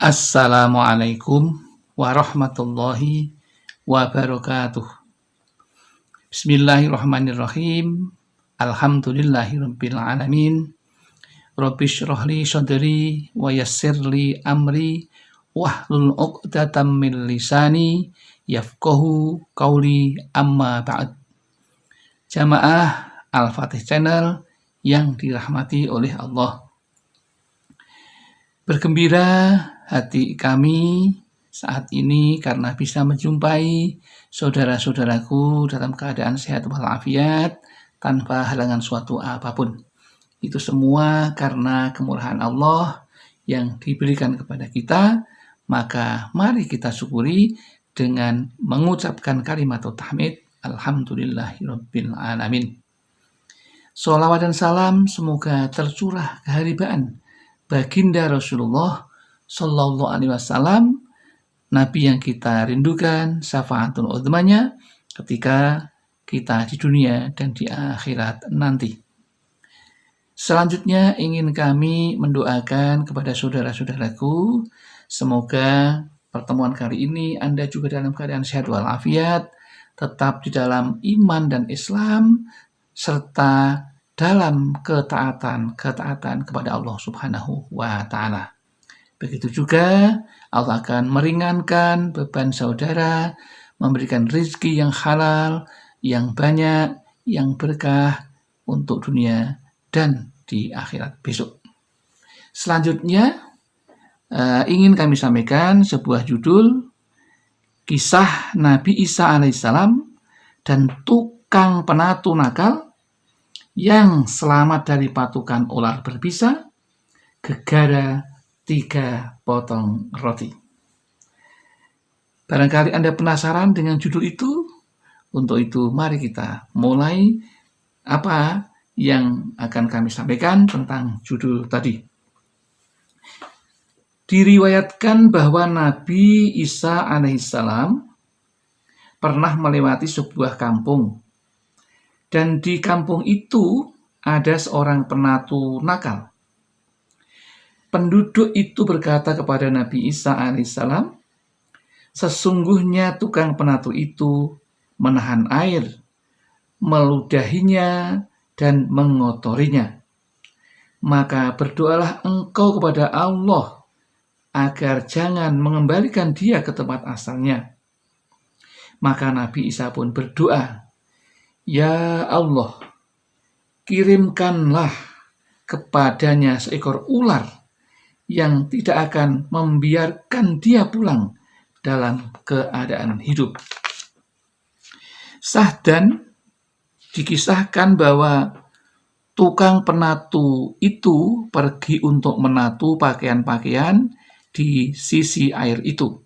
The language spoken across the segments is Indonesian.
Assalamualaikum warahmatullahi wabarakatuh. Bismillahirrahmanirrahim. Alhamdulillahirabbil alamin. Rabbi shrah li sadri wa yassir li amri wahlul 'uqdatam min lisani yafqahu qauli, amma ba'd. Jamaah Al-Fatih Channel yang dirahmati oleh Allah. Bergembira hati kami saat ini karena bisa menjumpai saudara-saudaraku dalam keadaan sehat walafiat tanpa halangan suatu apapun. Itu semua karena kemurahan Allah yang diberikan kepada kita. Maka mari kita syukuri dengan mengucapkan kalimat tahmid, alhamdulillahirabbil alamin. Sholawat dan salam semoga tercurah keharibaan baginda Rasulullah Sallallahu Alaihi Wasallam, Nabi yang kita rindukan, syafaatul uzmanya ketika kita di dunia dan di akhirat nanti. Selanjutnya ingin kami mendoakan kepada saudara-saudaraku, semoga pertemuan kali ini Anda juga dalam keadaan sehat walafiat, tetap di dalam iman dan Islam, serta dalam ketaatan kepada Allah Subhanahu wa Ta'ala. Begitu juga Allah akan meringankan beban saudara, memberikan rezeki yang halal, yang banyak, yang berkah untuk dunia dan di akhirat besok. Selanjutnya ingin kami sampaikan sebuah judul, kisah Nabi Isa alaihissalam dan tukang penatu nakal yang selamat dari patukan ular berbisa gegara 3 potong roti. Barangkali Anda penasaran dengan judul itu. Untuk itu mari kita mulai apa yang akan kami sampaikan tentang judul tadi. Diriwayatkan bahwa Nabi Isa alaihissalam pernah melewati sebuah kampung. Dan di kampung itu ada seorang penatu nakal. Penduduk itu berkata kepada Nabi Isa alaihissalam, sesungguhnya tukang penatu itu menahan air, meludahinya dan mengotorinya. Maka berdoalah engkau kepada Allah agar jangan mengembalikan dia ke tempat asalnya. Maka Nabi Isa pun berdoa, ya Allah, kirimkanlah kepadanya seekor ular yang tidak akan membiarkan dia pulang dalam keadaan hidup. Sahdan dikisahkan bahwa tukang penatu itu pergi untuk menatu pakaian-pakaian di sisi air itu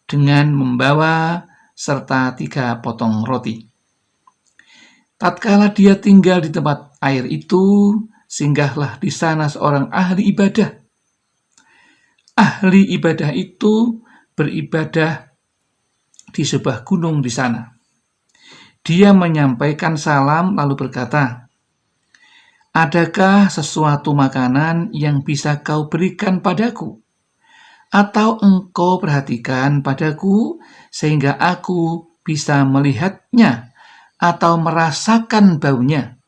dengan membawa serta 3 potong roti. Tatkala dia tinggal di tempat air itu, singgahlah di sana seorang ahli ibadah. Ahli ibadah itu beribadah di sebuah gunung di sana. Dia menyampaikan salam lalu berkata, adakah sesuatu makanan yang bisa kau berikan padaku? Atau engkau perhatikan padaku sehingga aku bisa melihatnya atau merasakan baunya,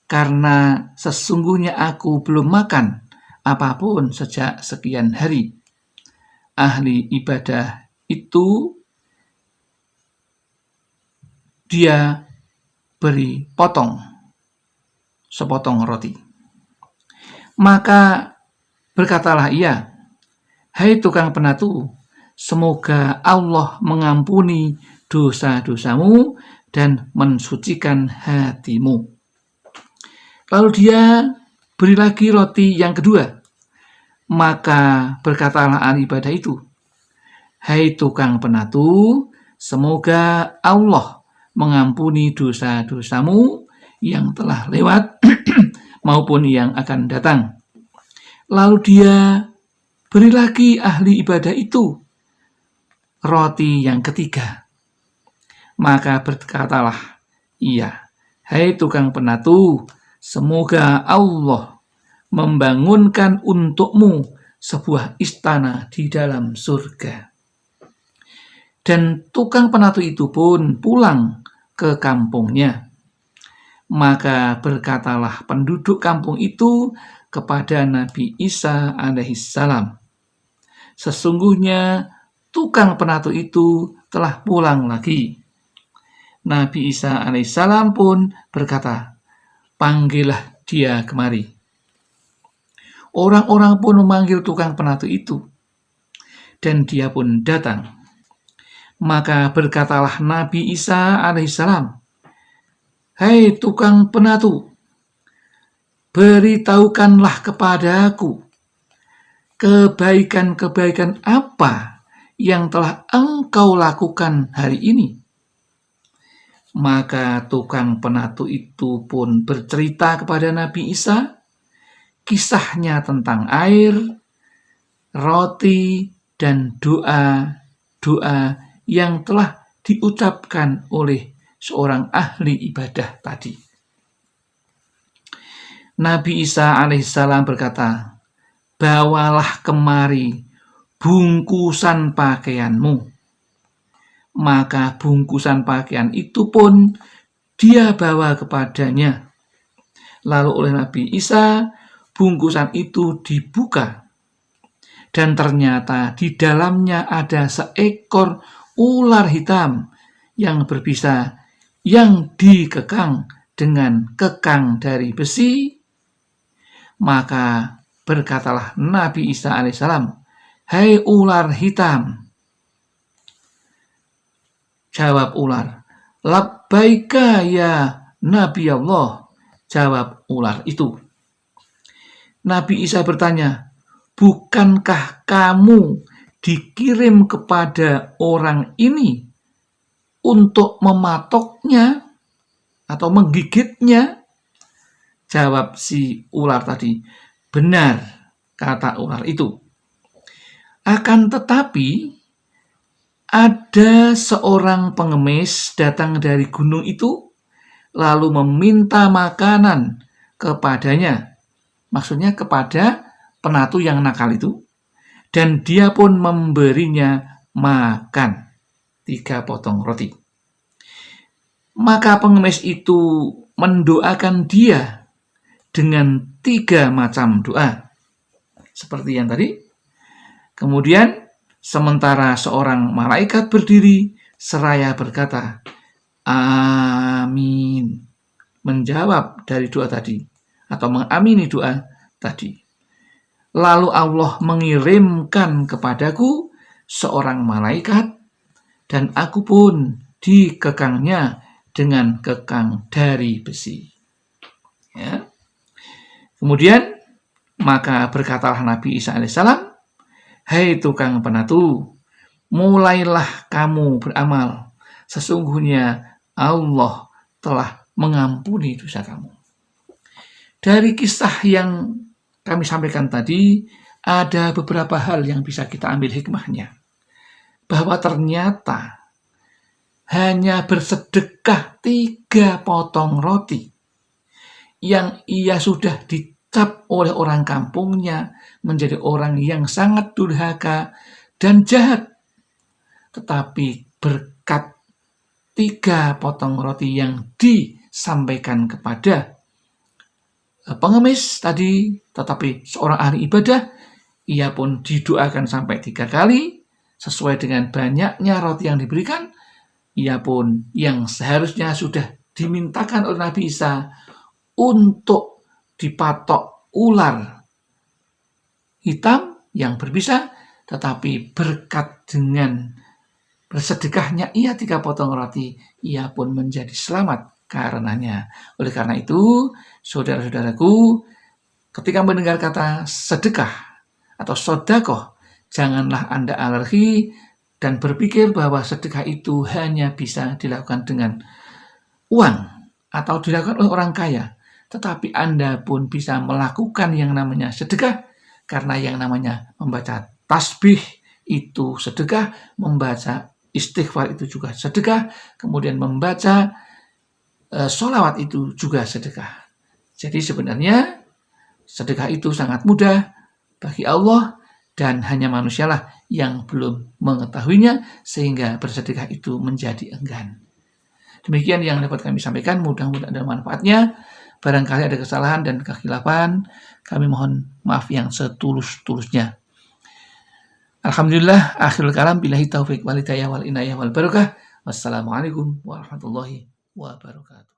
karena sesungguhnya aku belum makan apapun sejak sekian hari. Ahli ibadah itu dia beri sepotong roti. Maka berkatalah ia, hai tukang penatu, semoga Allah mengampuni dosa-dosamu dan mensucikan hatimu. Lalu dia beri lagi roti yang kedua. Maka berkatalah ahli ibadah itu, hai tukang penatu, semoga Allah mengampuni dosa-dosamu yang telah lewat maupun yang akan datang. Lalu dia beri lagi ahli ibadah itu roti yang ketiga. Maka berkatalah ia, hai tukang penatu, semoga Allah membangunkan untukmu sebuah istana di dalam surga. Dan tukang penatu itu pun pulang ke kampungnya. Maka berkatalah penduduk kampung itu kepada Nabi Isa alaihissalam, sesungguhnya tukang penatu itu telah pulang lagi. Nabi Isa alaihissalam pun berkata, panggillah dia kemari. Orang-orang pun memanggil tukang penatu itu, dan dia pun datang. Maka berkatalah Nabi Isa alaihissalam, hai tukang penatu, beritahukanlah kepadaku kebaikan-kebaikan apa yang telah engkau lakukan hari ini. Maka tukang penatu itu pun bercerita kepada Nabi Isa kisahnya tentang air, roti, dan doa-doa yang telah diucapkan oleh seorang ahli ibadah tadi. Nabi Isa alaihissalam berkata, bawalah kemari bungkusan pakaianmu. Maka bungkusan pakaian itu pun dia bawa kepadanya. Lalu oleh Nabi Isa, bungkusan itu dibuka. Dan ternyata di dalamnya ada seekor ular hitam yang berbisa, yang dikekang dengan kekang dari besi. Maka berkatalah Nabi Isa alaihissalam, hai ular hitam. Jawab ular, labbaika ya Nabi Allah. Jawab ular itu. Nabi Isa bertanya, bukankah kamu dikirim kepada orang ini untuk mematoknya atau menggigitnya? Jawab si ular tadi, benar, kata ular itu. Akan tetapi ada seorang pengemis datang dari gunung itu lalu meminta makanan kepadanya. Maksudnya kepada penatu yang nakal itu. Dan dia pun memberinya makan 3 potong roti. Maka pengemis itu mendoakan dia dengan 3 macam doa. Seperti yang tadi. Kemudian sementara seorang malaikat berdiri seraya berkata, amin, menjawab dari doa tadi atau mengamini doa tadi. Lalu Allah mengirimkan kepadaku seorang malaikat dan aku pun dikekangnya dengan kekang dari besi. Ya. Kemudian maka berkatalah Nabi Isa alaihissalam, hai tukang penatu, mulailah kamu beramal. Sesungguhnya Allah telah mengampuni dosa kamu. Dari kisah yang kami sampaikan tadi, ada beberapa hal yang bisa kita ambil hikmahnya. Bahwa ternyata hanya bersedekah 3 potong roti yang ia sudah dicap oleh orang kampungnya menjadi orang yang sangat durhaka dan jahat. Tetapi berkat 3 potong roti yang disampaikan kepada pengemis tadi, tetapi seorang ahli ibadah, ia pun didoakan sampai 3 kali, sesuai dengan banyaknya roti yang diberikan, ia pun yang seharusnya sudah dimintakan oleh Nabi Isa untuk dipatok ular hitam yang berbisa, tetapi berkat dengan bersedekahnya ia 3 potong roti, ia pun menjadi selamat karenanya. Oleh karena itu, saudara-saudaraku, ketika mendengar kata sedekah atau sodakoh, janganlah Anda alergi dan berpikir bahwa sedekah itu hanya bisa dilakukan dengan uang atau dilakukan oleh orang kaya. Tetapi Anda pun bisa melakukan yang namanya sedekah, karena yang namanya membaca tasbih itu sedekah, membaca istighfar itu juga sedekah, kemudian membaca sholawat itu juga sedekah. Jadi sebenarnya sedekah itu sangat mudah bagi Allah dan hanya manusialah yang belum mengetahuinya sehingga bersedekah itu menjadi enggan. Demikian yang dapat kami sampaikan, mudah-mudahan ada manfaatnya. Barangkali ada kesalahan dan kekhilafan, kami mohon maaf yang setulus-tulusnya. Alhamdulillah, akhirul kalam, billahi taufiq wal hidayah wal inayah wal barakah. Wassalamualaikum warahmatullahi wabarakatuh.